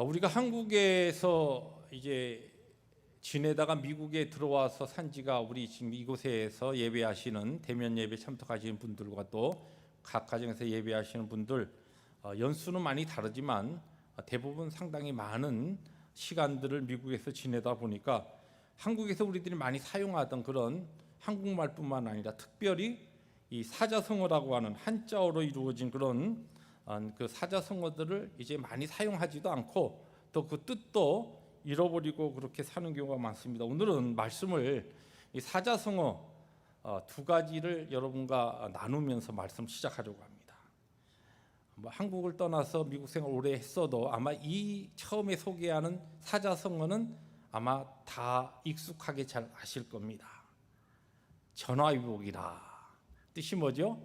우리가 한국에서 이제 지내다가 미국에 들어와서 산 지가 우리 지금 이곳에서 예배하시는 대면 예배 참석하시는 분들과 또 각 가정에서 예배하시는 분들 연수는 많이 다르지만 대부분 상당히 많은 시간들을 미국에서 지내다 보니까 한국에서 우리들이 많이 사용하던 그런 한국말뿐만 아니라 특별히 이 사자성어라고 하는 한자어로 이루어진 그런 그 사자성어들을 이제 많이 사용하지도 않고 또 그 뜻도 잃어버리고 그렇게 사는 경우가 많습니다. 오늘은 말씀을 이 사자성어 두 가지를 여러분과 나누면서 말씀 시작하려고 합니다. 한국을 떠나서 미국 생활 오래 했어도 아마 이 처음에 소개하는 사자성어는 아마 다 익숙하게 잘 아실 겁니다. 전화위복이라 뜻이 뭐죠?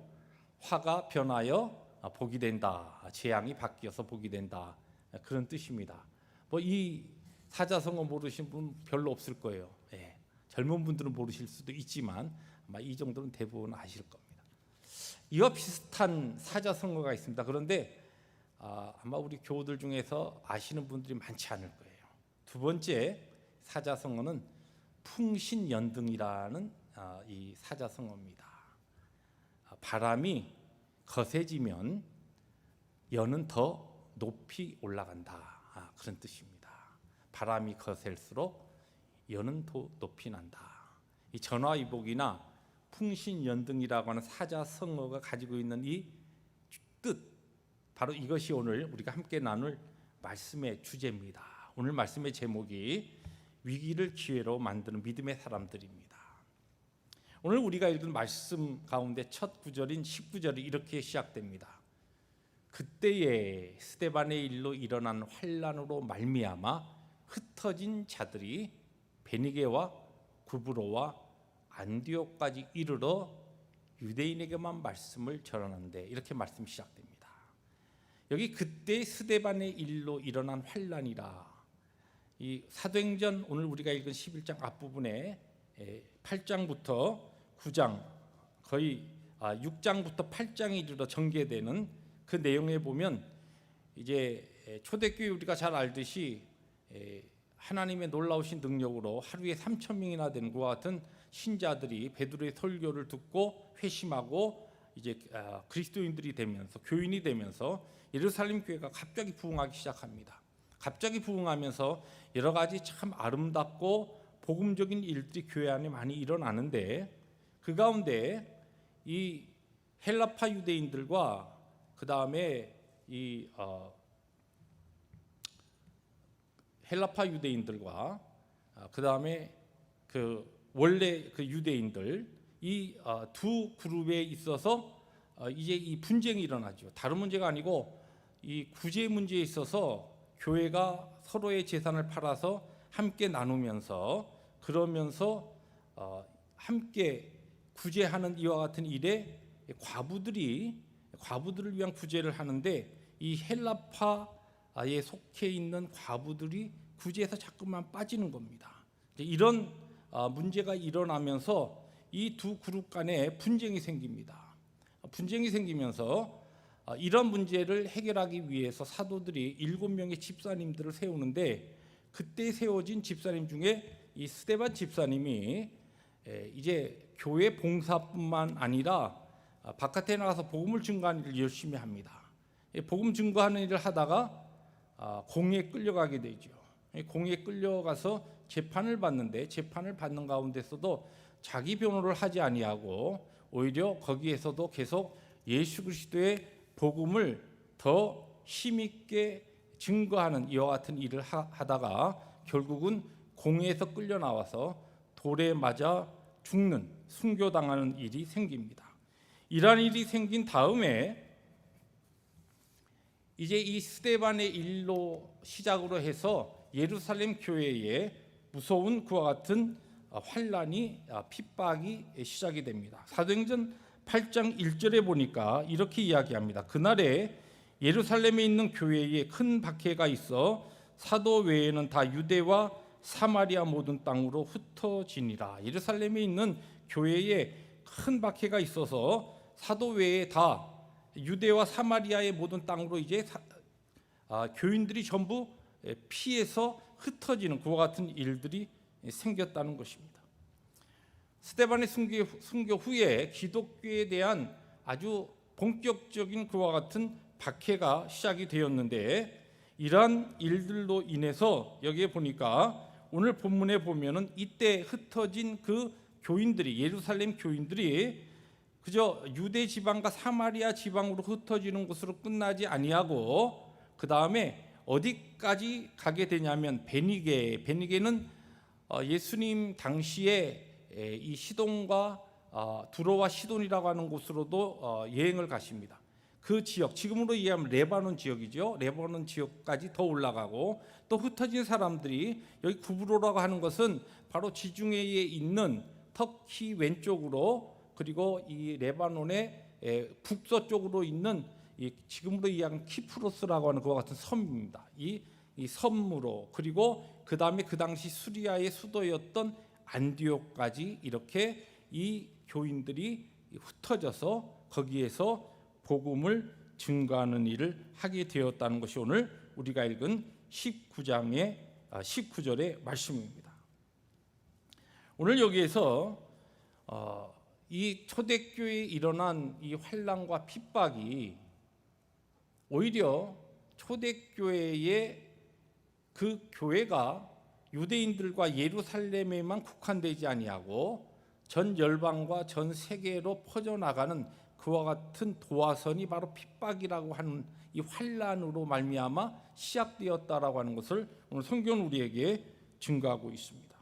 화가 변하여 복이 된다. 재앙이 바뀌어서 복이 된다. 그런 뜻입니다. 이 사자성어 모르신 분 별로 없을 거예요. 예. 젊은 분들은 모르실 수도 있지만 아마 이 정도는 대부분 아실 겁니다. 이와 비슷한 사자성어가 있습니다. 그런데 아마 우리 교우들 중에서 아시는 분들이 많지 않을 거예요. 두 번째 사자성어는 풍신연등이라는 이 사자성어입니다. 바람이 거세지면 연은 더 높이 올라간다. 그런 뜻입니다. 바람이 거셀수록 연은 더 높이 난다. 이 전화위복이나 풍신연등이라고 하는 사자성어가 가지고 있는 이 뜻, 바로 이것이 오늘 우리가 함께 나눌 말씀의 주제입니다. 오늘 말씀의 제목이 위기를 기회로 만드는 믿음의 사람들입니다. 오늘 우리가 읽은 말씀 가운데 첫 구절인 19절이 이렇게 시작됩니다. 그때에 스데반의 일로 일어난 환난으로 말미암아 흩어진 자들이 베니게와 구브로와 안디옥까지 이르러 유대인에게만 말씀을 전하는데, 이렇게 말씀이 시작됩니다. 여기 그때 스데반의 일로 일어난 환난이라, 이 사도행전 오늘 우리가 읽은 11장 앞부분에 8장부터 9장 거의 6장부터 8장에 이르러 전개되는 그 내용에 보면 이제 초대교회 우리가 잘 알듯이 하나님의 놀라우신 능력으로 하루에 3,000명이나 되는 것과 같은 신자들이 베드로의 설교를 듣고 회심하고 이제 그리스도인들이 되면서 교인이 되면서 예루살렘 교회가 갑자기 부흥하기 시작합니다. 갑자기 부흥하면서 여러 가지 참 아름답고 복음적인 일들이 교회 안에 많이 일어나는데, 그 가운데 이 헬라파 유대인들과 그 다음에 이 헬라파 유대인들과 그 다음에 그 원래 그 유대인들, 이 두 그룹에 있어서 이제 이 분쟁이 일어나죠. 다른 문제가 아니고 이 구제 문제에 있어서 교회가 서로의 재산을 팔아서 함께 나누면서 그러면서 함께 구제하는 이와 같은 일에 과부들을 위한 구제를 하는데, 이 헬라파에 속해 있는 과부들이 구제에서 자꾸만 빠지는 겁니다. 이런 문제가 일어나면서 이 두 그룹 간에 분쟁이 생깁니다. 분쟁이 생기면서 이런 문제를 해결하기 위해서 사도들이 7명의 집사님들을 세우는데, 그때 세워진 집사님 중에 이 스데반 집사님이 이제 교회 봉사뿐만 아니라 바깥에 나가서 복음을 증거하는 일을 열심히 합니다. 복음 증거하는 일을 하다가 공에 끌려가게 되죠. 공에 끌려가서 재판을 받는데, 재판을 받는 가운데서도 자기 변호를 하지 아니하고 오히려 거기에서도 계속 예수 그리스도의 복음을 더 힘있게 증거하는 이와 같은 일을 하다가 결국은 공에서 끌려 나와서 돌에 맞아 죽는, 순교당하는 일이 생깁니다. 이러한 일이 생긴 다음에 이제 이 스데반의 일로 시작으로 해서 예루살렘 교회에 무서운 그와 같은 환난이, 핍박이 시작이 됩니다. 사도행전 8장 1절에 보니까 이렇게 이야기합니다. 그날에 예루살렘에 있는 교회에 큰 박해가 있어 사도 외에는 다 유대와 사마리아 모든 땅으로 흩어지니라. 예루살렘에 있는 교회에 큰 박해가 있어서 사도 외에 다 유대와 사마리아의 모든 땅으로 이제 교인들이 전부 피해서 흩어지는 그와 같은 일들이 생겼다는 것입니다. 스데반의 순교 후에 기독교에 대한 아주 본격적인 그와 같은 박해가 시작이 되었는데, 이러한 일들로 인해서 여기에 보니까 오늘 본문에 보면은 이때 흩어진 그 교인들이, 예루살렘 교인들이 그저 유대 지방과 사마리아 지방으로 흩어지는 것으로 끝나지 아니하고 그 다음에 어디까지 가게 되냐면 베니게는 예수님 당시에 이 시돈과 두로와 시돈이라고 하는 곳으로도 여행을 가십니다. 그 지역, 지금으로 이해하면 레바논 지역이죠. 레바논 지역까지 더 올라가고, 또 흩어진 사람들이 여기 구브로라고 하는 것은 바로 지중해에 있는 터키 왼쪽으로, 그리고 이 레바논의 북서쪽으로 있는 지금으로 이해하면 키프로스라고 하는 그와 같은 섬입니다. 이 섬으로, 그리고 그 다음에 그 당시 수리아의 수도였던 안디옥까지 이렇게 이 교인들이 흩어져서 거기에서 복음을 증거하는 일을 하게 되었다는 것이 오늘 우리가 읽은 19장의 19절의 말씀입니다. 오늘 여기에서 이 초대교회에 일어난 이 환난과 핍박이 오히려 초대교회의 그 교회가 유대인들과 예루살렘에만 국한되지 아니하고 전 열방과 전 세계로 퍼져나가는 그와 같은 도화선이 바로 핍박이라고 하는 이 환난으로 말미암아 시작되었다라고 하는 것을 오늘 성경은 우리에게 증거하고 있습니다.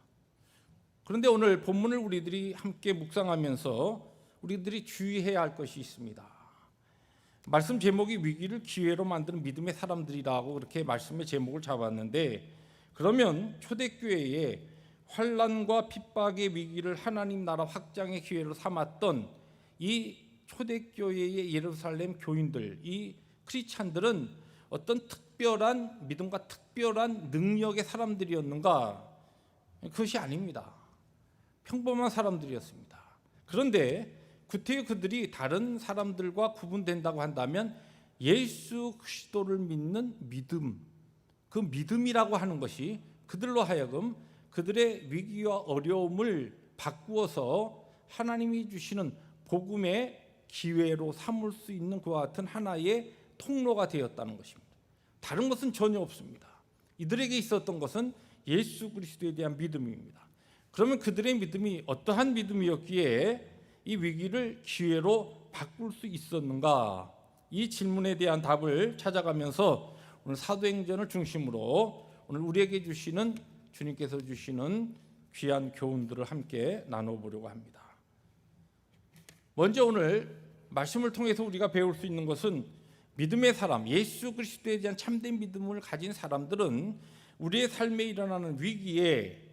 그런데 오늘 본문을 우리들이 함께 묵상하면서 우리들이 주의해야 할 것이 있습니다. 말씀 제목이 위기를 기회로 만드는 믿음의 사람들이라고 그렇게 말씀의 제목을 잡았는데, 그러면 초대교회에 환난과 핍박의 위기를 하나님 나라 확장의 기회로 삼았던 이 초대교회의 예루살렘 교인들, 이 크리스찬들은 어떤 특별한 믿음과 특별한 능력의 사람들이었는가? 그것이 아닙니다. 평범한 사람들이었습니다. 그런데 구태여 그들이 다른 사람들과 구분된다고 한다면 예수 그리스도를 믿는 믿음, 그 믿음이라고 하는 것이 그들로 하여금 그들의 위기와 어려움을 바꾸어서 하나님이 주시는 복음의 기회로 삼을 수 있는 그와 같은 하나의 통로가 되었다는 것입니다. 다른 것은 전혀 없습니다. 이들에게 있었던 것은 예수 그리스도에 대한 믿음입니다. 그러면 그들의 믿음이 어떠한 믿음이었기에 이 위기를 기회로 바꿀 수 있었는가? 이 질문에 대한 답을 찾아가면서 오늘 사도행전을 중심으로 오늘 우리에게 주시는, 주님께서 주시는 귀한 교훈들을 함께 나눠보려고 합니다. 먼저 오늘 말씀을 통해서 우리가 배울 수 있는 것은 믿음의 사람, 예수 그리스도에 대한 참된 믿음을 가진 사람들은 우리의 삶에 일어나는 위기에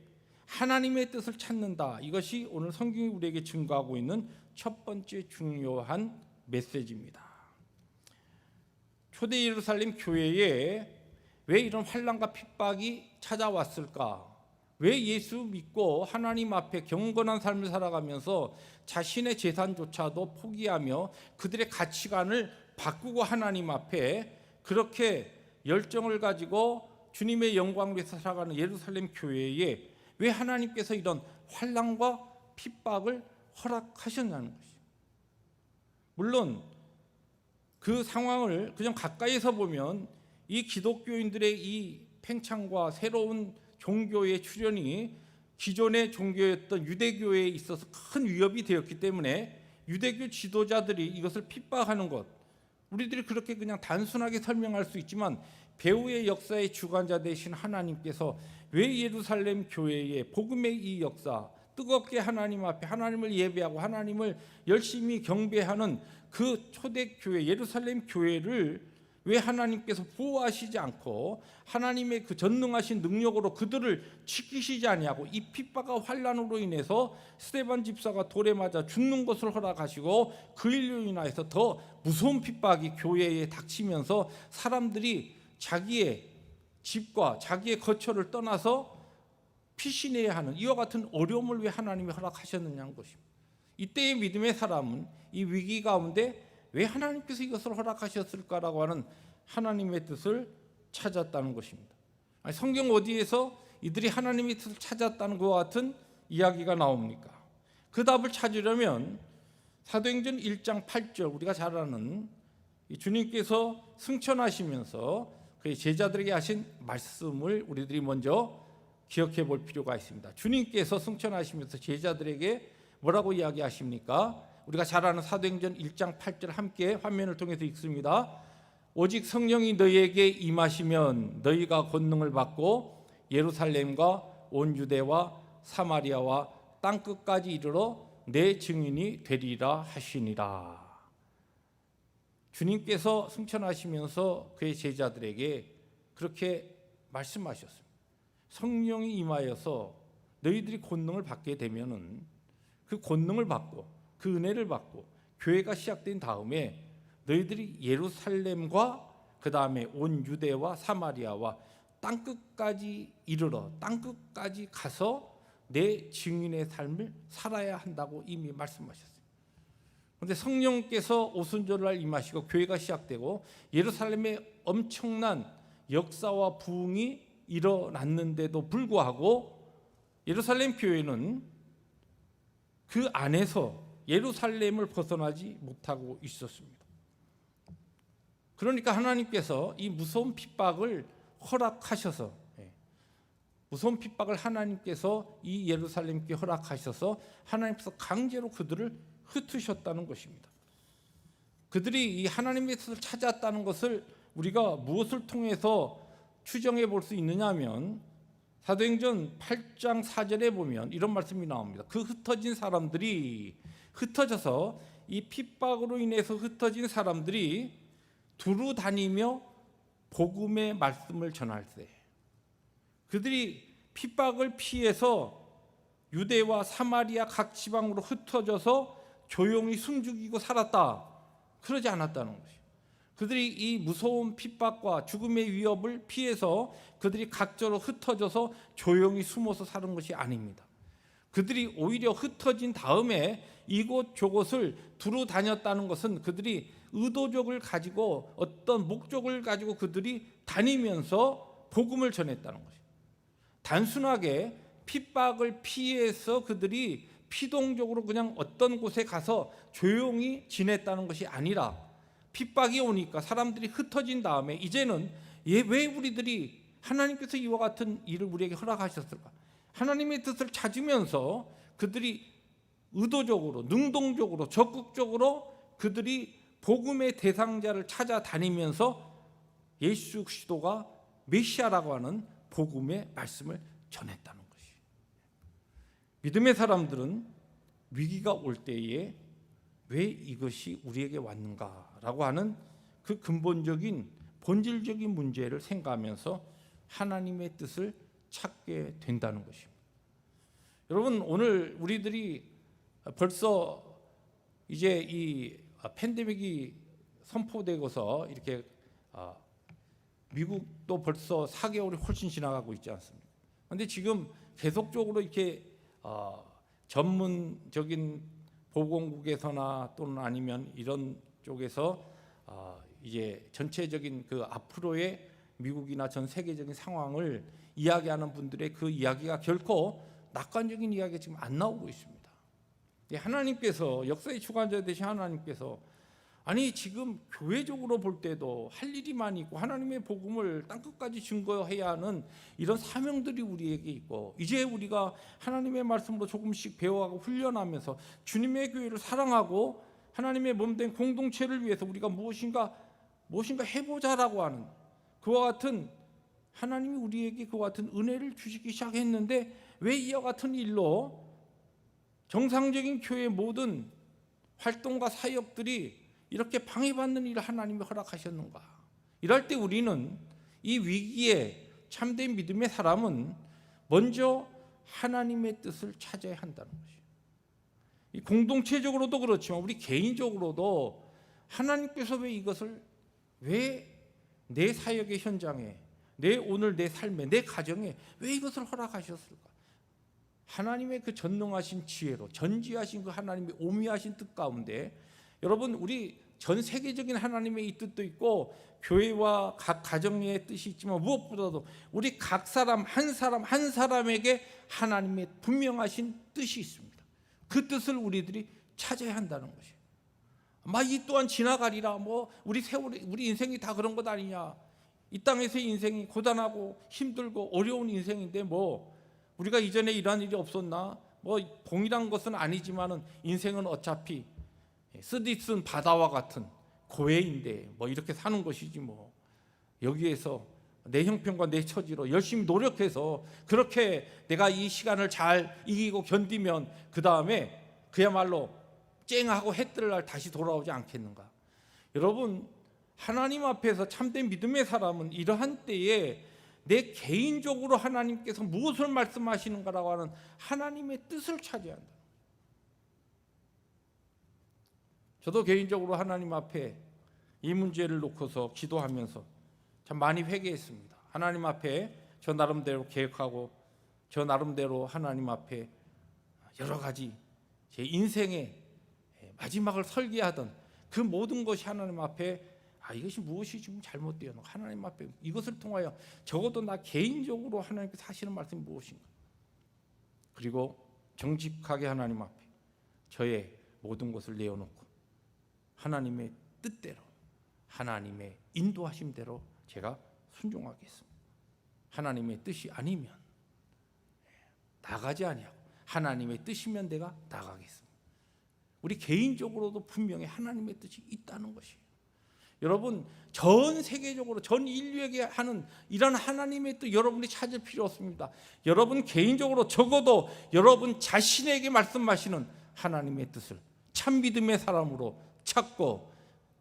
하나님의 뜻을 찾는다. 이것이 오늘 성경이 우리에게 증거하고 있는 첫 번째 중요한 메시지입니다. 초대 예루살렘 교회에 왜 이런 환난과 핍박이 찾아왔을까? 왜 예수 믿고 하나님 앞에 경건한 삶을 살아가면서 자신의 재산조차도 포기하며 그들의 가치관을 바꾸고 하나님 앞에 그렇게 열정을 가지고 주님의 영광을 위해서 살아가는 예루살렘 교회에 왜 하나님께서 이런 환난과 핍박을 허락하셨냐는 것이죠. 물론 그 상황을 그냥 가까이서 보면 이 기독교인들의 이 팽창과 새로운 종교의 출현이 기존의 종교였던 유대교에 있어서 큰 위협이 되었기 때문에 유대교 지도자들이 이것을 핍박하는 것, 우리들이 그렇게 그냥 단순하게 설명할 수 있지만 배후의 역사의 주관자 되신 하나님께서 왜 예루살렘 교회의 복음의 이 역사, 뜨겁게 하나님 앞에 하나님을 예배하고 하나님을 열심히 경배하는 그 초대교회 예루살렘 교회를 왜 하나님께서 보호하시지 않고 하나님의 그 전능하신 능력으로 그들을 지키시지 아니하고 이 핍박과 환난으로 인해서 스데반 집사가 돌에 맞아 죽는 것을 허락하시고 그 일로 인하여서 더 무서운 핍박이 교회에 닥치면서 사람들이 자기의 집과 자기의 거처를 떠나서 피신해야 하는 이와 같은 어려움을 왜 하나님이 허락하셨느냐는 것입니다. 이때의 믿음의 사람은 이 위기 가운데 왜 하나님께서 이것을 허락하셨을까라고 하는 하나님의 뜻을 찾았다는 것입니다. 아니, 성경 어디에서 이들이 하나님의 뜻을 찾았다는 것과 같은 이야기가 나옵니까? 그 답을 찾으려면 사도행전 1장 8절, 우리가 잘 아는 주님께서 승천하시면서 그의 제자들에게 하신 말씀을 우리들이 먼저 기억해 볼 필요가 있습니다. 주님께서 승천하시면서 제자들에게 뭐라고 이야기하십니까? 우리가 잘 아는 사도행전 1장 8절 함께 화면을 통해서 읽습니다. 오직 성령이 너희에게 임하시면 너희가 권능을 받고 예루살렘과 온 유대와 사마리아와 땅끝까지 이르러 내 증인이 되리라 하시니라. 주님께서 승천하시면서 그의 제자들에게 그렇게 말씀하셨습니다. 성령이 임하여서 너희들이 권능을 받게 되면은 그 권능을 받고 그 은혜를 받고 교회가 시작된 다음에 너희들이 예루살렘과 그 다음에 온 유대와 사마리아와 땅끝까지 이르러 땅끝까지 가서 내 증인의 삶을 살아야 한다고 이미 말씀하셨어요. 그런데 성령께서 오순절날 임하시고 교회가 시작되고 예루살렘에 엄청난 역사와 부흥이 일어났는데도 불구하고 예루살렘 교회는 그 안에서 예루살렘을 벗어나지 못하고 있었습니다. 그러니까 하나님께서 이 무서운 핍박을 허락하셔서, 무서운 핍박을 하나님께서 이 예루살렘께 허락하셔서 하나님께서 강제로 그들을 흩으셨다는 것입니다. 그들이 이 하나님의 뜻을 찾았다는 것을 우리가 무엇을 통해서 추정해 볼 수 있느냐 하면 사도행전 8장 4절에 보면 이런 말씀이 나옵니다. 그 흩어진 사람들이 흩어져서 이 핍박으로 인해서 흩어진 사람들이 두루 다니며 복음의 말씀을 전할 때 그들이 핍박을 피해서 유대와 사마리아 각 지방으로 흩어져서 조용히 숨죽이고 살았다. 그러지 않았다는 것이에요. 그들이 이 무서운 핍박과 죽음의 위협을 피해서 그들이 각자로 흩어져서 조용히 숨어서 사는 것이 아닙니다. 그들이 오히려 흩어진 다음에 이곳 저곳을 두루 다녔다는 것은 그들이 의도적을 가지고 어떤 목적을 가지고 그들이 다니면서 복음을 전했다는 것이에요. 단순하게 핍박을 피해서 그들이 피동적으로 그냥 어떤 곳에 가서 조용히 지냈다는 것이 아니라 핍박이 오니까 사람들이 흩어진 다음에 이제는 왜 우리들이 하나님께서 이와 같은 일을 우리에게 허락하셨을까? 하나님의 뜻을 찾으면서 그들이 의도적으로 능동적으로 적극적으로 그들이 복음의 대상자를 찾아다니면서 예수 그리스도가 메시아라고 하는 복음의 말씀을 전했다는 것이에요. 믿음의 사람들은 위기가 올 때에 왜 이것이 우리에게 왔는가라고 하는 그 근본적인 본질적인 문제를 생각하면서 하나님의 뜻을 찾게 된다는 것입니다. 여러분, 오늘 우리들이 벌써 이제 이 팬데믹이 선포되고서 이렇게 미국도 벌써 4개월이 훨씬 지나가고 있지 않습니까? 그런데 지금 계속적으로 이렇게 전문적인 보건국에서나 또는 아니면 이런 쪽에서 이제 전체적인 그 앞으로의 미국이나 전 세계적인 상황을 이야기하는 분들의 그 이야기가 결코 낙관적인 이야기가 지금 안 나오고 있습니다. 하나님께서 역사의 주관자 되신 하나님께서 아니 지금 교회적으로 볼 때도 할 일이 많이 있고 하나님의 복음을 땅끝까지 증거해야 하는 이런 사명들이 우리에게 있고 이제 우리가 하나님의 말씀으로 조금씩 배워가고 훈련하면서 주님의 교회를 사랑하고 하나님의 몸된 공동체를 위해서 우리가 무엇인가 해보자라고 하는 그와 같은 하나님이 우리에게 그와 같은 은혜를 주시기 시작했는데 왜 이와 같은 일로 정상적인 교회의 모든 활동과 사역들이 이렇게 방해받는 일을 하나님이 허락하셨는가? 이럴 때 우리는 이 위기에 참된 믿음의 사람은 먼저 하나님의 뜻을 찾아야 한다는 것이에요. 이 공동체적으로도 그렇지만 우리 개인적으로도 하나님께서 왜 이것을 왜 내 사역의 현장에 오늘 내 삶에 내 가정에 왜 이것을 허락하셨을까? 하나님의 그 전능하신 지혜로 전지하신 그 하나님의 오미하신 뜻 가운데 여러분 우리 전 세계적인 하나님의 이 뜻도 있고 교회와 각 가정의 뜻이 있지만 무엇보다도 우리 각 사람 한 사람에게 하나님의 분명하신 뜻이 있습니다. 그 뜻을 우리들이 찾아야 한다는 것이에요. 이 또한 지나가리라. 우리 세월이, 우리 인생이 다 그런 것 아니냐. 이 땅에서의 인생이 고단하고 힘들고 어려운 인생인데 우리가 이전에 이러한 일이 없었나? 동일한 것은 아니지만은 인생은 어차피 쓰디쓴 바다와 같은 고해인데 이렇게 사는 것이지 여기에서 내 형편과 내 처지로 열심히 노력해서 그렇게 내가 이 시간을 잘 이기고 견디면 그 다음에 그야말로 쨍하고 해 뜰 날 다시 돌아오지 않겠는가. 여러분, 하나님 앞에서 참된 믿음의 사람은 이러한 때에 내 개인적으로 하나님께서 무엇을 말씀하시는가라고 하는 하나님의 뜻을 찾아야 한다. 저도 개인적으로 하나님 앞에 이 문제를 놓고서 기도하면서 참 많이 회개했습니다. 하나님 앞에 저 나름대로 계획하고 저 나름대로 하나님 앞에 여러 가지 제 인생의 마지막을 설계하던 그 모든 것이 하나님 앞에 이것이 무엇이 지금 잘못되었나, 하나님 앞에 이것을 통하여 적어도 나 개인적으로 하나님께서 하시는 말씀이 무엇인가, 그리고 정직하게 하나님 앞에 저의 모든 것을 내어놓고 하나님의 뜻대로 하나님의 인도하심대로 제가 순종하겠습니다. 하나님의 뜻이 아니면 나가지 아니하고 하나님의 뜻이면 내가 나가겠습니다. 우리 개인적으로도 분명히 하나님의 뜻이 있다는 것이에요. 여러분, 전 세계적으로 전 인류에게 하는 이런 하나님의 뜻 여러분이 찾을 필요 없습니다. 여러분 개인적으로 적어도 여러분 자신에게 말씀하시는 하나님의 뜻을 참 믿음의 사람으로 찾고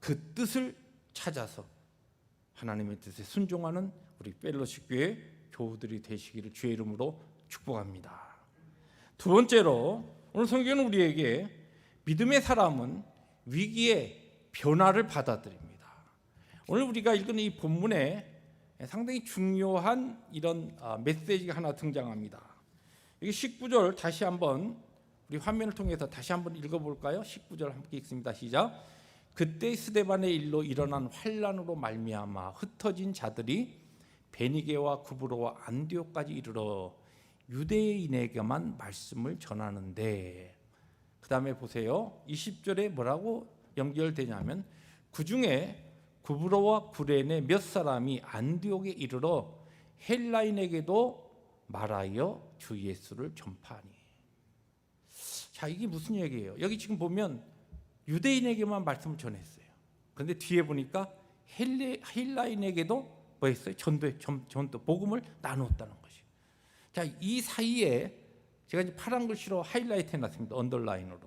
그 뜻을 찾아서 하나님의 뜻에 순종하는 우리 펠로십 교회 교우들이 되시기를 주의 이름으로 축복합니다. 두 번째로 오늘 성경은 우리에게 믿음의 사람은 위기에 변화를 받아들입니다. 오늘 우리가 읽은 이 본문에 상당히 중요한 이런 메시지가 하나 등장합니다. 여기 19절 다시 한번 우리 화면을 통해서 다시 한번 읽어볼까요? 19절 함께 읽습니다. 시작. 그때 스데반의 일로 일어난 환난으로 말미암아 흩어진 자들이 베니게와 구브로와 안디옥까지 이르러 유대인에게만 말씀을 전하는데, 그 다음에 보세요. 20절에 뭐라고 연결되냐면 그 중에 구브로와 구레네 몇 사람이 안디옥에 이르러 헬라인에게도 말하여 주 예수를 전파하니. 자, 이게 무슨 얘기예요? 여기 지금 보면 유대인에게만 말씀을 전했어요. 그런데 뒤에 보니까 헬라인에게도 뭐 했어요? 전도 복음을 나누었다는 것이에요. 자, 이 사이에 제가 이제 파란 글씨로 하이라이트 해놨습니다. 언더라인으로.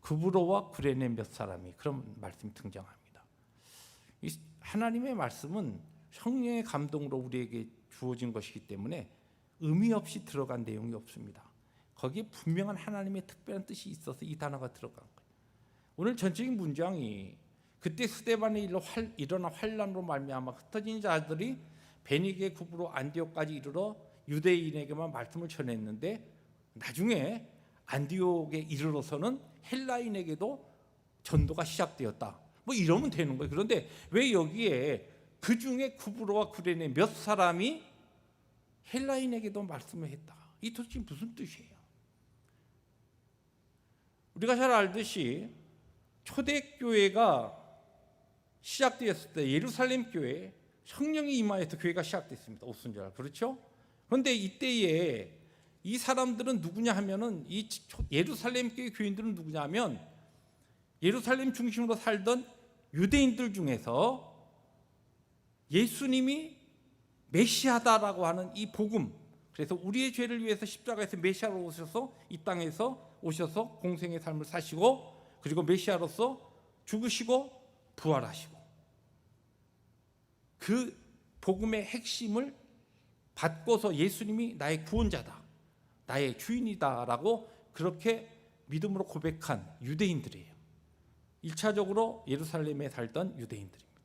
구브로와 구레네 몇 사람이, 그런 말씀이 등장합니다. 이 하나님의 말씀은 성령의 감동으로 우리에게 주어진 것이기 때문에 의미 없이 들어간 내용이 없습니다. 거기에 분명한 하나님의 특별한 뜻이 있어서 이 단어가 들어간 거예요. 오늘 전적인 문장이 그때 스데반의 일로 일어난 환난으로 말미암아 흩어진 자들이 베니게 구브로 안디옥까지 이르러 유대인에게만 말씀을 전했는데 나중에 안디옥에 이르러서는 헬라인에게도 전도가 시작되었다. 뭐 이러면 되는 거예요. 그런데 왜 여기에 그 중에 구브로와 구레네 몇 사람이 헬라인에게도 말씀을 했다. 이 도대체 무슨 뜻이에요? 우리가 잘 알듯이 초대교회가 시작되었을 때 예루살렘 교회 성령이 임하여서 교회가 시작됐습니다. 오순절. 그렇죠? 그런데 이때에 이 사람들은 누구냐 하면은 이 예루살렘 교회 교인들은 누구냐 하면 예루살렘 중심으로 살던 유대인들 중에서 예수님이 메시아다라고 하는 이 복음, 그래서 우리의 죄를 위해서 십자가에서 메시아로 오셔서 이 땅에서 오셔서 공생의 삶을 사시고 그리고 메시아로서 죽으시고 부활하시고 그 복음의 핵심을 받고서 예수님이 나의 구원자다, 나의 주인이다라고 그렇게 믿음으로 고백한 유대인들이에요. 1차적으로 예루살렘에 살던 유대인들입니다.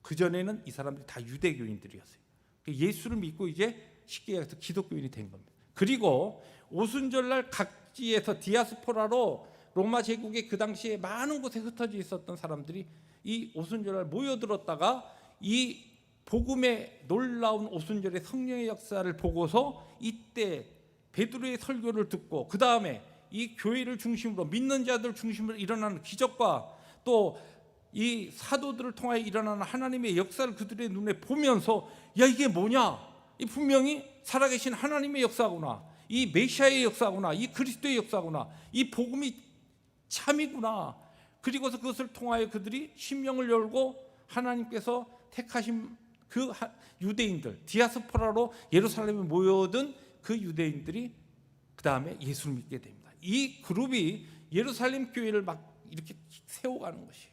그전에는 이 사람들이 다 유대교인들이었어요. 예수를 믿고 이제 쉽게 해서 기독교인이 된 겁니다. 그리고 오순절날 각지에서 디아스포라로 로마 제국의 그 당시에 많은 곳에 흩어져 있었던 사람들이 이 오순절날 모여들었다가 이 복음의 놀라운 오순절의 성령의 역사를 보고서 이때 베드로의 설교를 듣고 그 다음에 이 교회를 중심으로 믿는 자들 중심으로 일어나는 기적과 또 이 사도들을 통하여 일어나는 하나님의 역사를 그들의 눈에 보면서 야 이게 뭐냐, 이 분명히 살아계신 하나님의 역사구나, 이 메시아의 역사구나, 이 그리스도의 역사구나, 이 복음이 참이구나. 그리고서 그것을 통하여 그들이 심령을 열고 하나님께서 택하신 그 유대인들, 디아스포라로 예루살렘에 모여든 그 유대인들이 그 다음에 예수를 믿게 됩니다. 이 그룹이 예루살렘 교회를 막 이렇게 세워가는 것이에요.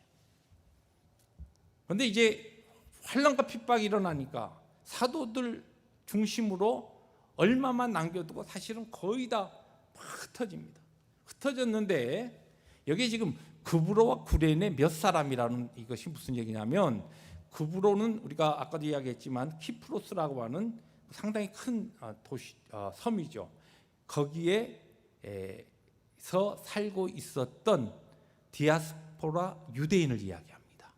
그런데 이제 환난과 핍박이 일어나니까 사도들 중심으로 얼마만 남겨두고 사실은 거의 다 막 흩어집니다. 흩어졌는데 여기 지금 구브로와 구레네 몇 사람이라는 이것이 무슨 얘기냐면, 구브로는 우리가 아까도 이야기했지만 키프로스라고 하는 상당히 큰 도시, 섬이죠. 거기에서 살고 있었던 디아스포라 유대인을 이야기합니다.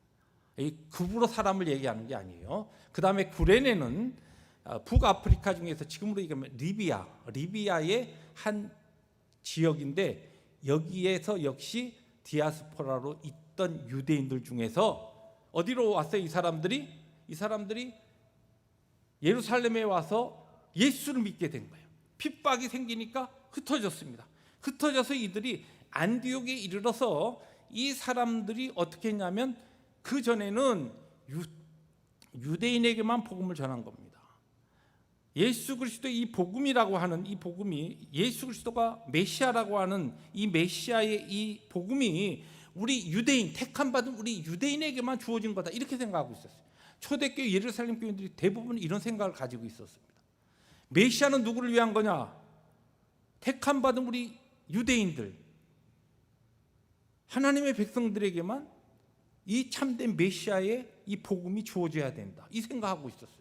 이 구브로 사람을 얘기하는 게 아니에요. 그 다음에 구레네는 북아프리카 중에서 지금으로 얘기하면 리비아의 한 지역인데, 여기에서 역시 디아스포라로 있던 유대인들 중에서 어디로 왔어요? 이 사람들이 예루살렘에 와서 예수를 믿게 된 거예요. 핍박이 생기니까 흩어졌습니다. 흩어져서 이들이 안디옥에 이르러서 이 사람들이 어떻게 했냐면 그 전에는 유대인에게만 복음을 전한 겁니다. 예수 그리스도의 이 복음이라고 하는 이 복음이, 예수 그리스도가 메시아라고 하는 이 메시아의 이 복음이 우리 유대인, 택함 받은 우리 유대인에게만 주어진 거다, 이렇게 생각하고 있었어요. 초대교회 예루살렘 교인들이 대부분 이런 생각을 가지고 있었습니다. 메시아는 누구를 위한 거냐? 택함 받은 우리 유대인들, 하나님의 백성들에게만 이 참된 메시아의 이 복음이 주어져야 된다, 이 생각하고 있었어요.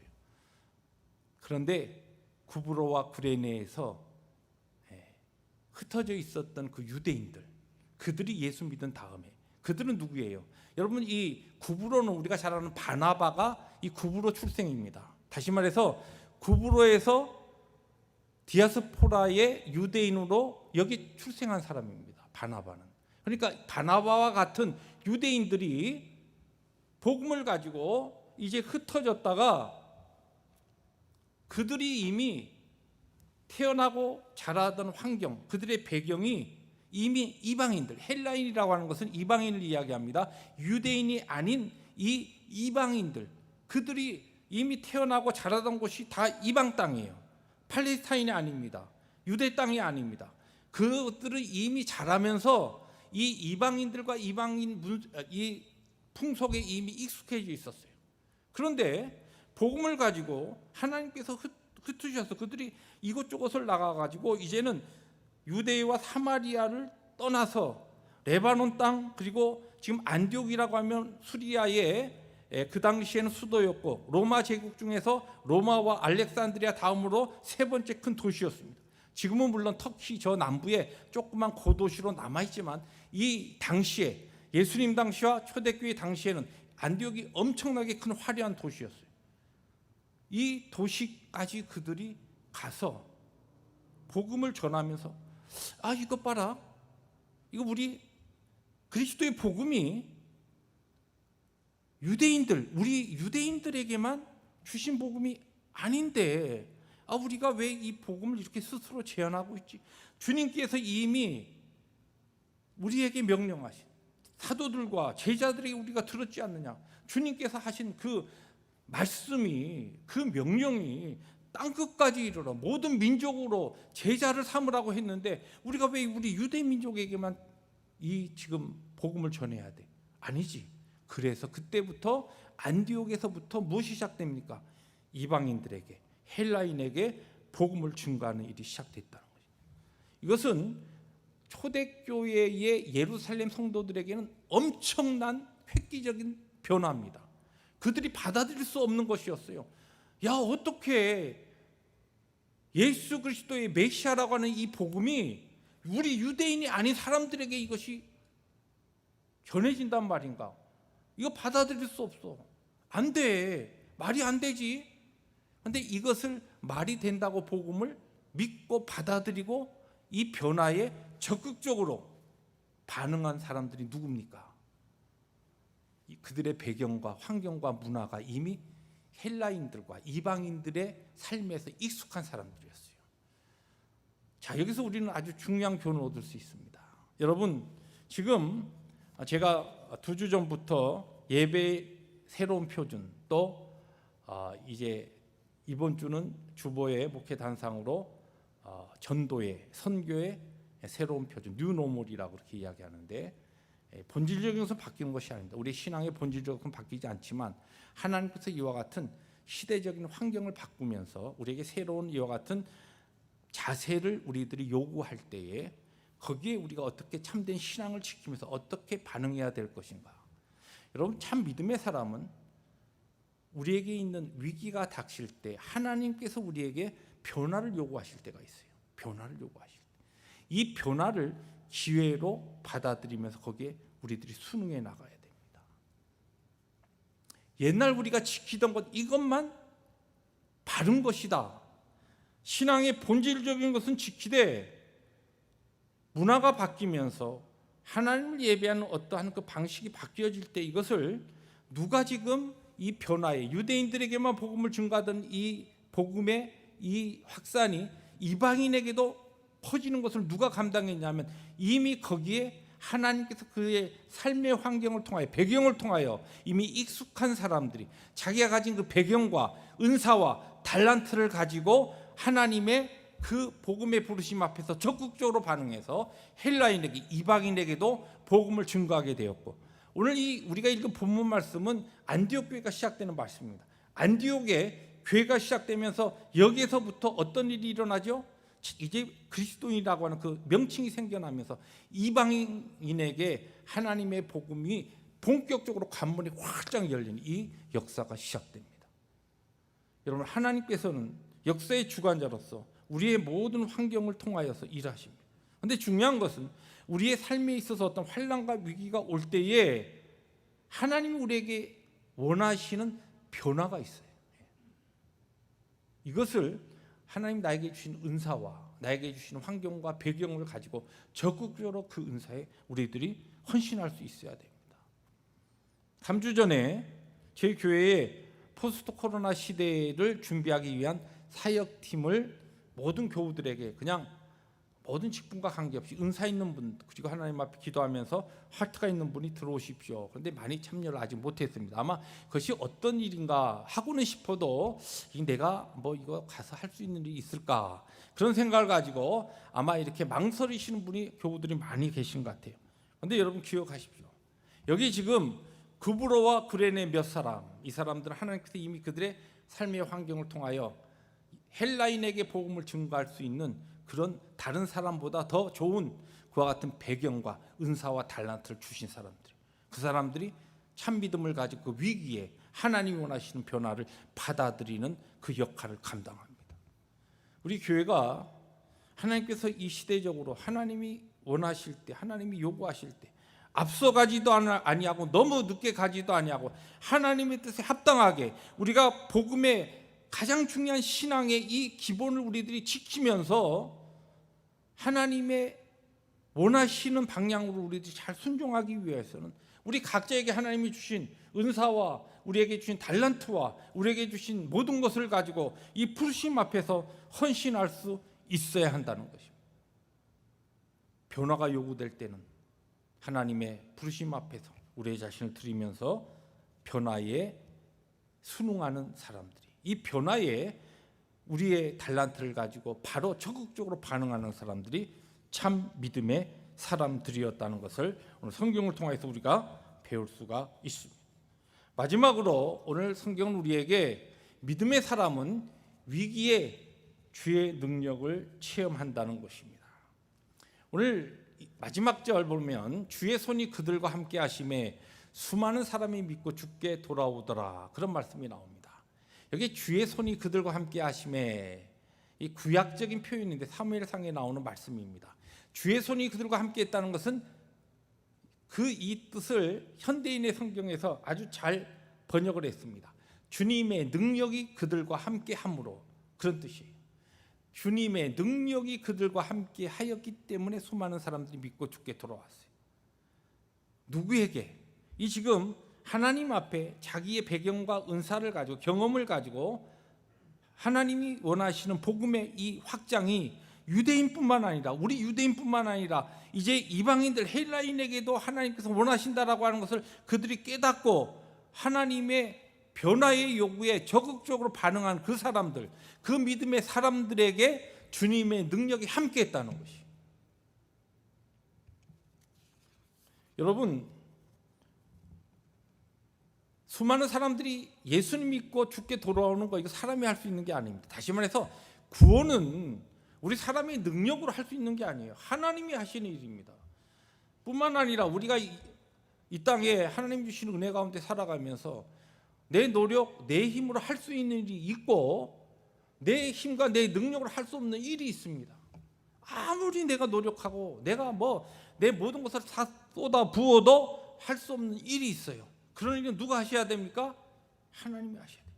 그런데 구브로와 구레네에서 흩어져 있었던 그 유대인들, 그들이 예수 믿은 다음에 그들은 누구예요? 여러분, 이 구브로는 우리가 잘 아는 바나바가 이 구브로 출생입니다. 다시 말해서 구브로에서 디아스포라의 유대인으로 여기 출생한 사람입니다. 바나바는. 그러니까 바나바와 같은 유대인들이 복음을 가지고 이제 흩어졌다가 그들이 이미 태어나고 자라던 환경, 그들의 배경이 이미 이방인들, 헬라인이라고 하는 것은 이방인을 이야기합니다. 유대인이 아닌 이 이방인들, 그들이 이미 태어나고 자라던 곳이 다 이방 땅이에요. 팔레스타인이 아닙니다. 유대 땅이 아닙니다. 그들은 이미 자라면서 이 이방인들과 이 풍속에 이미 익숙해져 있었어요. 그런데 복음을 가지고 하나님께서 흩으셔서 그들이 이곳저곳을 나가가지고 이제는 유대와 사마리아를 떠나서 레바논 땅, 그리고 지금 안디옥이라고 하면 수리아의 그 당시에는 수도였고 로마 제국 중에서 로마와 알렉산드리아 다음으로 세 번째 큰 도시였습니다. 지금은 물론 터키 저 남부에 조그만 고도시로 남아있지만 이 당시에 예수님 당시와 초대교회 당시에는 안디옥이 엄청나게 큰 화려한 도시였어요. 이 도시까지 그들이 가서 복음을 전하면서 이거 봐라, 이거 우리 그리스도의 복음이 우리 유대인들에게만 주신 복음이 아닌데 우리가 왜 이 복음을 이렇게 스스로 제한하고 있지? 주님께서 이미 우리에게 명령하신, 사도들과 제자들에게 우리가 들었지 않느냐? 주님께서 하신 그 말씀이, 그 명령이 땅끝까지 이르러 모든 민족으로 제자를 삼으라고 했는데 우리가 왜 우리 유대 민족에게만 이 지금 복음을 전해야 돼? 아니지. 그래서 그때부터 안디옥에서부터 무엇이 시작됩니까? 이방인들에게, 헬라인에게 복음을 증거하는 일이 시작됐다는 거죠. 이것은 초대교회의 예루살렘 성도들에게는 엄청난 획기적인 변화입니다. 그들이 받아들일 수 없는 것이었어요. 어떻게 예수 그리스도의 메시아라고 하는 이 복음이 우리 유대인이 아닌 사람들에게 이것이 전해진단 말인가? 이거 받아들일 수 없어. 안 돼. 말이 안 되지. 그런데 이것을 말이 된다고 복음을 믿고 받아들이고 이 변화에 적극적으로 반응한 사람들이 누굽니까? 그들의 배경과 환경과 문화가 이미 헬라인들과 이방인들의 삶에서 익숙한 사람들이었어요. 자, 여기서 우리는 아주 중요한 교훈을 얻을 수 있습니다. 여러분, 지금 제가 2주 전부터 예배 새로운 표준, 또 이제 이번 주는 주보의 목회 단상으로 전도의 선교의 새로운 표준, 뉴노멀이라고 그렇게 이야기하는데, 본질적인 것은 바뀌는 것이 아닙니다. 우리 신앙의 본질적인 것은 바뀌지 않지만 하나님께서 이와 같은 시대적인 환경을 바꾸면서 우리에게 새로운 이와 같은 자세를 우리들이 요구할 때에 거기에 우리가 어떻게 참된 신앙을 지키면서 어떻게 반응해야 될 것인가. 여러분, 참 믿음의 사람은 우리에게 있는 위기가 닥칠 때 하나님께서 우리에게 변화를 요구하실 때가 있어요. 변화를 요구하실 때. 이 변화를 기회로 받아들이면서 거기에 우리들이 순응해 나가야 됩니다. 옛날 우리가 지키던 것 이것만 바른 것이다. 신앙의 본질적인 것은 지키되 문화가 바뀌면서 하나님을 예배하는 어떠한 그 방식이 바뀌어질 때 이것을 누가 지금 이 변화에 유대인들에게만 복음을 증가하던 이 복음의 이 확산이 이방인에게도 퍼지는 것을 누가 감당했냐면 이미 거기에 하나님께서 그의 삶의 환경을 통하여 배경을 통하여 이미 익숙한 사람들이 자기가 가진 그 배경과 은사와 달란트를 가지고 하나님의 그 복음의 부르심 앞에서 적극적으로 반응해서 헬라인에게 이방인에게도 복음을 증거하게 되었고, 오늘 우리가 읽은 본문 말씀은 안디옥 교회가 시작되는 말씀입니다. 안디옥에 교회가 시작되면서 여기에서부터 어떤 일이 일어나죠? 이제 그리스도인이라고 하는 그 명칭이 생겨나면서 이방인에게 하나님의 복음이 본격적으로 관문이 활짝 열리는 이 역사가 시작됩니다. 여러분, 하나님께서는 역사의 주관자로서 우리의 모든 환경을 통하여서 일하십니다. 그런데 중요한 것은 우리의 삶에 있어서 어떤 환난과 위기가 올 때에 하나님이 우리에게 원하시는 변화가 있어요. 이것을 하나님 나에게 주신 은사와 나에게 주신 환경과 배경을 가지고 적극적으로 그 은사에 우리들이 헌신할 수 있어야 됩니다. 3주 전에 저희 교회에 포스트 코로나 시대를 준비하기 위한 사역팀을 모든 교우들에게 그냥 모든 직분과 관계없이 은사 있는 분 그리고 하나님 앞에 기도하면서 하트가 있는 분이 들어오십시오. 그런데 많이 참여를 아직 못했습니다. 아마 그것이 어떤 일인가 하고는 싶어도 내가 뭐 이거 가서 할 수 있는 일이 있을까 그런 생각을 가지고 아마 이렇게 망설이시는 분이 교우들이 많이 계신 것 같아요. 그런데 여러분 기억하십시오. 여기 지금 구브로와 구레네 몇 사람, 이 사람들은 하나님께서 이미 그들의 삶의 환경을 통하여 헬라인에게 복음을 증거할 수 있는 그런 다른 사람보다 더 좋은 그와 같은 배경과 은사와 달란트를 주신 사람들, 그 사람들이 참 믿음을 가지고 그 위기에 하나님이 원하시는 변화를 받아들이는 그 역할을 감당합니다. 우리 교회가 하나님께서 이 시대적으로 하나님이 원하실 때, 하나님이 요구하실 때 앞서가지도 아니하고 너무 늦게 가지도 아니하고 하나님의 뜻에 합당하게 우리가 복음의 가장 중요한 신앙의 이 기본을 우리들이 지키면서 하나님의 원하시는 방향으로 우리들이 잘 순종하기 위해서는 우리 각자에게 하나님이 주신 은사와 우리에게 주신 달란트와 우리에게 주신 모든 것을 가지고 이 부르심 앞에서 헌신할 수 있어야 한다는 것입니다. 변화가 요구될 때는 하나님의 부르심 앞에서 우리의 자신을 드리면서 변화에 순응하는 사람들이, 이 변화에 우리의 달란트를 가지고 바로 적극적으로 반응하는 사람들이 참 믿음의 사람들이었다는 것을 오늘 성경을 통해서 우리가 배울 수가 있습니다. 마지막으로 오늘 성경은 우리에게 믿음의 사람은 위기에 주의 능력을 체험한다는 것입니다. 오늘 마지막 절 보면 주의 손이 그들과 함께 하심에 수많은 사람이 믿고 주께 돌아오더라, 그런 말씀이 나옵니다. 여기 주의 손이 그들과 함께 하심에 이 구약적인 표현인데 사무엘상에 나오는 말씀입니다. 주의 손이 그들과 함께 했다는 것은 이 뜻을 현대인의 성경에서 아주 잘 번역을 했습니다. 주님의 능력이 그들과 함께 함으로, 그런 뜻이에요. 주님의 능력이 그들과 함께 하였기 때문에 수많은 사람들이 믿고 주께 돌아왔어요. 누구에게? 이 지금 하나님 앞에 자기의 배경과 은사를 가지고, 경험을 가지고 하나님이 원하시는 복음의 이 확장이 유대인뿐만 아니라, 우리 유대인뿐만 아니라 이제 이방인들, 헬라인에게도 하나님께서 원하신다라고 하는 것을 그들이 깨닫고 하나님의 변화의 요구에 적극적으로 반응한 그 사람들, 그 믿음의 사람들에게 주님의 능력이 함께했다는 것이. 여러분, 수많은 사람들이 예수님 믿고 죽게 돌아오는 거, 이거 사람이 할 수 있는 게 아닙니다. 다시 말해서 구원은 우리 사람의 능력으로 할 수 있는 게 아니에요. 하나님이 하시는 일입니다. 뿐만 아니라 우리가 이 땅에 하나님 주시는 은혜 가운데 살아가면서 내 노력, 내 힘으로 할 수 있는 일이 있고, 내 힘과 내 능력으로 할 수 없는 일이 있습니다. 아무리 내가 노력하고 내가 내 모든 것을 다 쏟아 부어도 할 수 없는 일이 있어요. 그런 일은 누가 하셔야 됩니까? 하나님이 하셔야 돼요.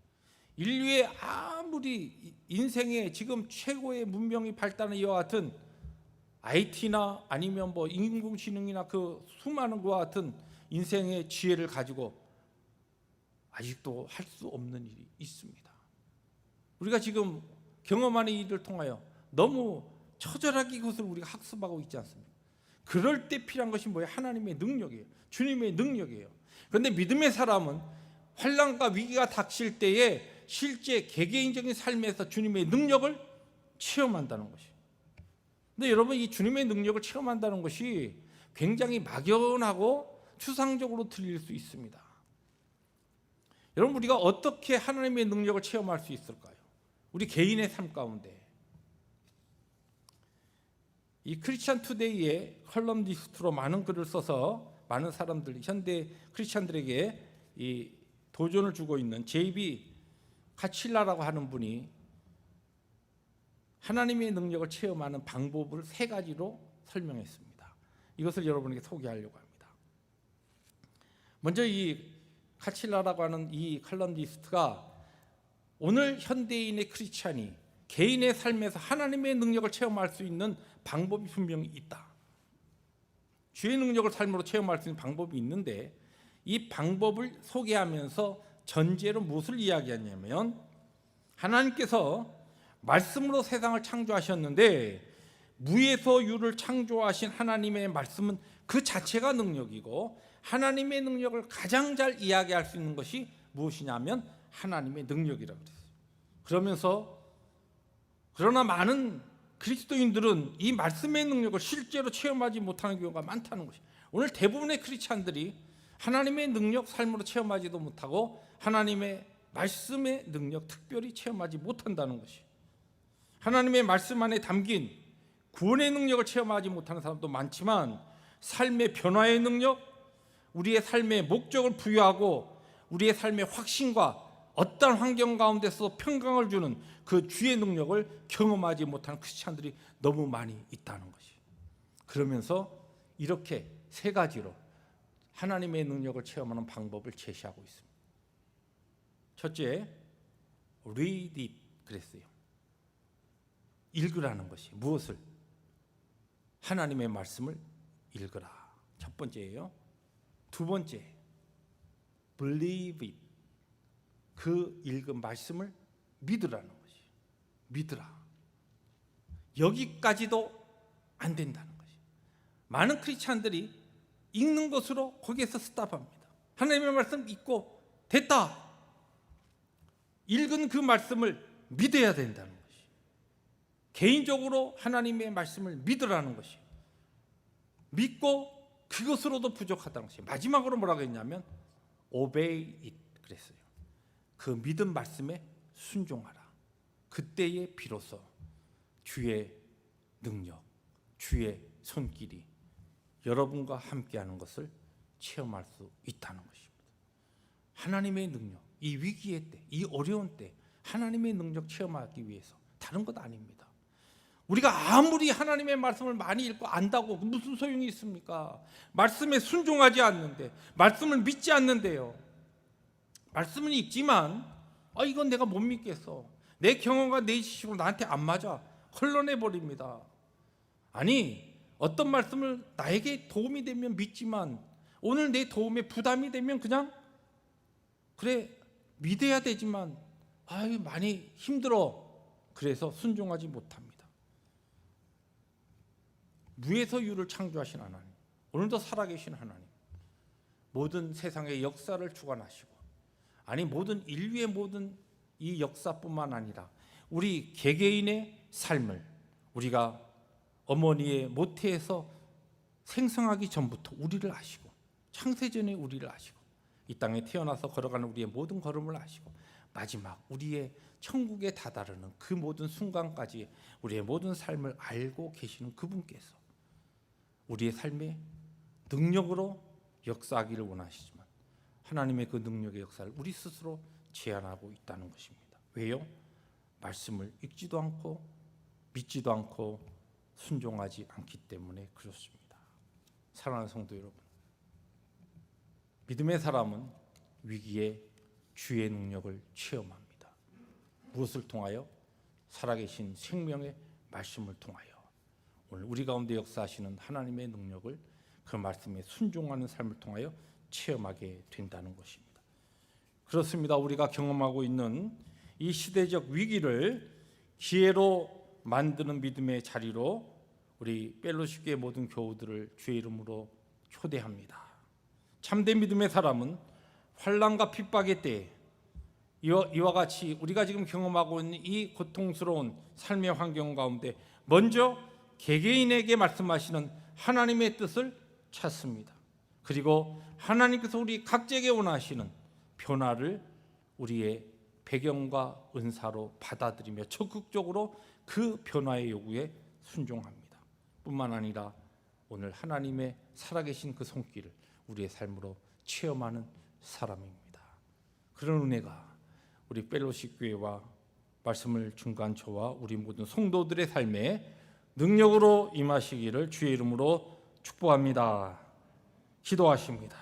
인류의 아무리 인생의 지금 최고의 문명이 발달한 이와 같은 IT나 아니면 인공지능이나 그 수많은 것과 같은 인생의 지혜를 가지고 아직도 할 수 없는 일이 있습니다. 우리가 지금 경험하는 일을 통하여 너무 처절하게 이것을 우리가 학습하고 있지 않습니까? 그럴 때 필요한 것이 뭐예요? 하나님의 능력이에요. 주님의 능력이에요. 그런데 믿음의 사람은 환난과 위기가 닥칠 때에 실제 개개인적인 삶에서 주님의 능력을 체험한다는 것이에요. 근데 여러분, 이 주님의 능력을 체험한다는 것이 굉장히 막연하고 추상적으로 들릴 수 있습니다. 여러분, 우리가 어떻게 하나님의 능력을 체험할 수 있을까요? 우리 개인의 삶 가운데. 이 크리스천 투데이의 컬럼니스트로 많은 글을 써서 많은 사람들, 현대 크리스천들에게 이 도전을 주고 있는 J.B. 카칠라라고 하는 분이 하나님의 능력을 체험하는 방법을 3가지로 설명했습니다. 이것을 여러분에게 소개하려고 합니다. 먼저 이 카칠라라고 하는 이 컬럼니스트가 오늘 현대인의 크리스찬이 개인의 삶에서 하나님의 능력을 체험할 수 있는 방법이 분명히 있다. 주의 능력을 삶으로 체험할 수 있는 방법이 있는데, 이 방법을 소개하면서 전제로 무엇을 이야기하냐면, 하나님께서 말씀으로 세상을 창조하셨는데 무에서 유를 창조하신 하나님의 말씀은 그 자체가 능력이고, 하나님의 능력을 가장 잘 이야기할 수 있는 것이 무엇이냐면 하나님의 능력이라고 그랬어요. 그러면서 그러나 많은 그리스도인들은 이 말씀의 능력을 실제로 체험하지 못하는 경우가 많다는 것이에요. 오늘 대부분의 크리스찬들이 하나님의 능력 삶으로 체험하지도 못하고 하나님의 말씀의 능력 특별히 체험하지 못한다는 것이에요. 하나님의 말씀 안에 담긴 구원의 능력을 체험하지 못하는 사람도 많지만, 삶의 변화의 능력, 우리의 삶의 목적을 부여하고 우리의 삶의 확신과 어떤 환경 가운데서 평강을 주는 그 주의 능력을 경험하지 못하는 크리스찬들이 너무 많이 있다는 것이에요. 그러면서 이렇게 3가지로 하나님의 능력을 체험하는 방법을 제시하고 있습니다. 첫째, read it 그랬어요. 읽으라는 것이. 무엇을? 하나님의 말씀을 읽으라. 첫 번째예요. 두 번째, believe it. 그 읽은 말씀을 믿으라는 것이. 믿으라. 여기까지도 안 된다는 것이. 많은 크리스찬들이 읽는 것으로 거기에서 스탑합니다. 하나님의 말씀 읽고 됐다. 읽은 그 말씀을 믿어야 된다는 것이. 개인적으로 하나님의 말씀을 믿으라는 것이. 믿고 그것으로도 부족하다는 것이. 마지막으로 뭐라고 했냐면 obey it 그랬어요. 그 믿은 말씀에 순종하라. 그때에 비로소 주의 능력, 주의 손길이 여러분과 함께하는 것을 체험할 수 있다는 것입니다. 하나님의 능력, 이 위기의 때, 이 어려운 때 하나님의 능력 체험하기 위해서 다른 것 아닙니다. 우리가 아무리 하나님의 말씀을 많이 읽고 안다고 무슨 소용이 있습니까? 말씀에 순종하지 않는데, 말씀을 믿지 않는데요. 말씀은 읽지만 이건 내가 못 믿겠어. 내 경험과 내 지식으로 나한테 안 맞아. 흘러내 버립니다. 아니, 어떤 말씀을 나에게 도움이 되면 믿지만 오늘 내 도움에 부담이 되면 그냥 그래 믿어야 되지만 많이 힘들어. 그래서 순종하지 못합니다. 무에서 유를 창조하신 하나님, 오늘도 살아계신 하나님, 모든 세상의 역사를 주관하시고, 아니 모든 인류의 모든 이 역사뿐만 아니라 우리 개개인의 삶을 우리가 어머니의 모태에서 생성하기 전부터 우리를 아시고, 창세전에 우리를 아시고, 이 땅에 태어나서 걸어가는 우리의 모든 걸음을 아시고, 마지막 우리의 천국에 다다르는 그 모든 순간까지 우리의 모든 삶을 알고 계시는 그분께서 우리의 삶에 능력으로 역사하기를 원하시지만 하나님의 그 능력의 역사를 우리 스스로 제한하고 있다는 것입니다. 왜요? 말씀을 읽지도 않고 믿지도 않고 순종하지 않기 때문에 그렇습니다. 사랑하는 성도 여러분, 믿음의 사람은 위기에 주의 능력을 체험합니다. 무엇을 통하여? 살아계신 생명의 말씀을 통하여 오늘 우리 가운데 역사하시는 하나님의 능력을 그 말씀에 순종하는 삶을 통하여 체험하게 된다는 것입니다. 그렇습니다. 우리가 경험하고 있는 이 시대적 위기를 기회로 만드는 믿음의 자리로 우리 펠로시교의 모든 교우들을 주의 이름으로 초대합니다. 참된 믿음의 사람은 환난과 핍박의 때에 이와 같이 우리가 지금 경험하고 있는 이 고통스러운 삶의 환경 가운데 먼저 개개인에게 말씀하시는 하나님의 뜻을 찾습니다. 그리고 하나님께서 우리 각자에게 원하시는 변화를 우리의 배경과 은사로 받아들이며 적극적으로 그 변화의 요구에 순종합니다. 뿐만 아니라 오늘 하나님의 살아계신 그 손길을 우리의 삶으로 체험하는 사람입니다. 그런 은혜가 우리 펠로시 교회와 말씀을 중간 저와 우리 모든 성도들의 삶에 능력으로 임하시기를 주의 이름으로 축복합니다. 기도하십니다.